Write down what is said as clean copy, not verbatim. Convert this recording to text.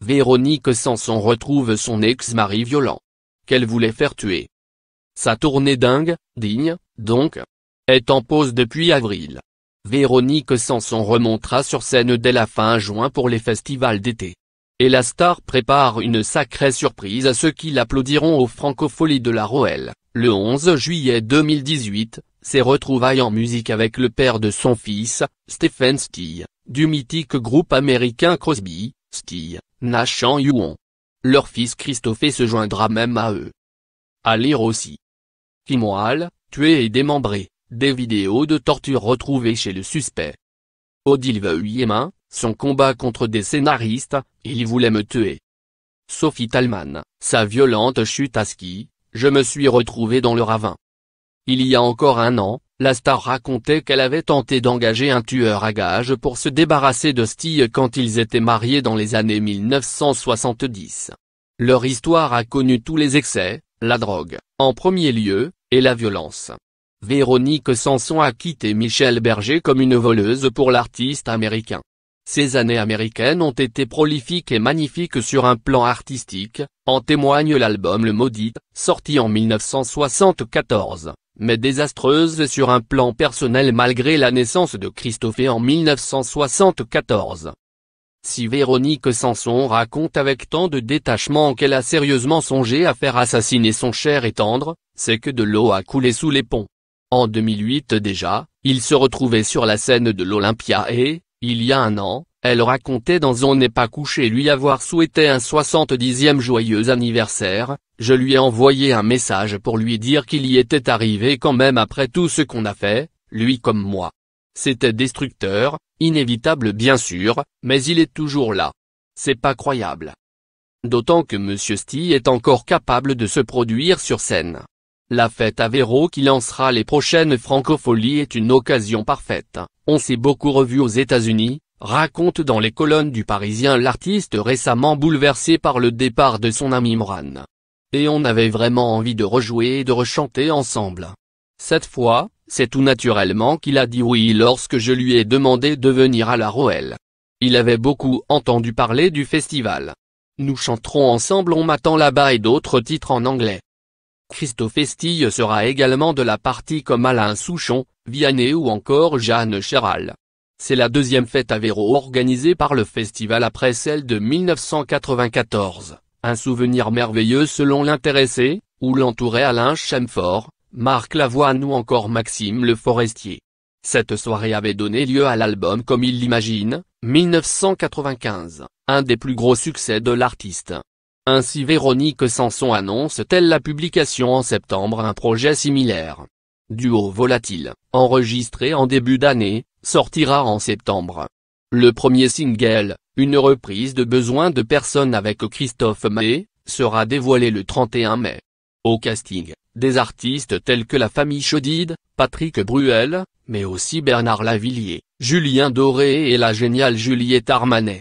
Véronique Sanson retrouve son ex-mari violent. Qu'elle voulait faire tuer. Sa tournée dingue, digne, donc, est en pause depuis avril. Véronique Sanson remontera sur scène dès la fin juin pour les festivals d'été. Et la star prépare une sacrée surprise à ceux qui l'applaudiront aux Francopholies de la Roelle, le 11 juillet 2018, ses retrouvailles en musique avec le père de son fils, Stephen Stills, du mythique groupe américain Crosby, Stills, Nash & Young. Leur fils Christophe se joindra même à eux. À lire aussi. Kim Wilde, tué et démembré, des vidéos de torture retrouvées chez le suspect. Odile Vuillemin, son combat contre des scénaristes, il voulait me tuer. Sophie Thalmann, sa violente chute à ski, je me suis retrouvée dans le ravin. Il y a encore un an, la star racontait qu'elle avait tenté d'engager un tueur à gages pour se débarrasser de Stills quand ils étaient mariés dans les années 1970. Leur histoire a connu tous les excès, la drogue, en premier lieu, et la violence. Véronique Sanson a quitté Michel Berger comme une voleuse pour l'artiste américain. Ces années américaines ont été prolifiques et magnifiques sur un plan artistique, en témoigne l'album Le Maudit, sorti en 1974, mais désastreuse sur un plan personnel malgré la naissance de Christophe en 1974. Si Véronique Sanson raconte avec tant de détachement qu'elle a sérieusement songé à faire assassiner son cher et tendre, c'est que de l'eau a coulé sous les ponts. En 2008 déjà, il se retrouvait sur la scène de l'Olympia et, il y a un an, elle racontait dans On n'est pas couché lui avoir souhaité un 70e joyeux anniversaire, je lui ai envoyé un message pour lui dire qu'il y était arrivé quand même après tout ce qu'on a fait, lui comme moi. C'était destructeur, inévitable bien sûr, mais il est toujours là. C'est pas croyable. D'autant que Monsieur Stills est encore capable de se produire sur scène. La fête à Véro qui lancera les prochaines Francopholies est une occasion parfaite. On s'est beaucoup revu aux États-Unis, raconte dans les colonnes du Parisien l'artiste récemment bouleversé par le départ de son ami Moran. Et on avait vraiment envie de rejouer et de rechanter ensemble. Cette fois, c'est tout naturellement qu'il a dit oui lorsque je lui ai demandé de venir à la Roelle. Il avait beaucoup entendu parler du festival. Nous chanterons ensemble On m'attend là-bas et d'autres titres en anglais. Christophe Stills sera également de la partie comme Alain Souchon, Vianney ou encore Jeanne Chéral. C'est la deuxième fête à Véro organisée par le festival après celle de 1994, un souvenir merveilleux selon l'intéressé, où l'entouraient Alain Chamfort, Marc Lavoine ou encore Maxime Le Forestier. Cette soirée avait donné lieu à l'album Comme il l'imagine, 1995, un des plus gros succès de l'artiste. Ainsi Véronique Sanson annonce-t-elle la publication en septembre un projet similaire. Duo volatile, enregistré en début d'année, sortira en septembre. Le premier single, une reprise de Besoin de personne avec Christophe Maé, sera dévoilé le 31 mai. Au casting, des artistes tels que la famille Chédid, Patrick Bruel, mais aussi Bernard Lavilliers, Julien Doré et la géniale Juliette Armanet.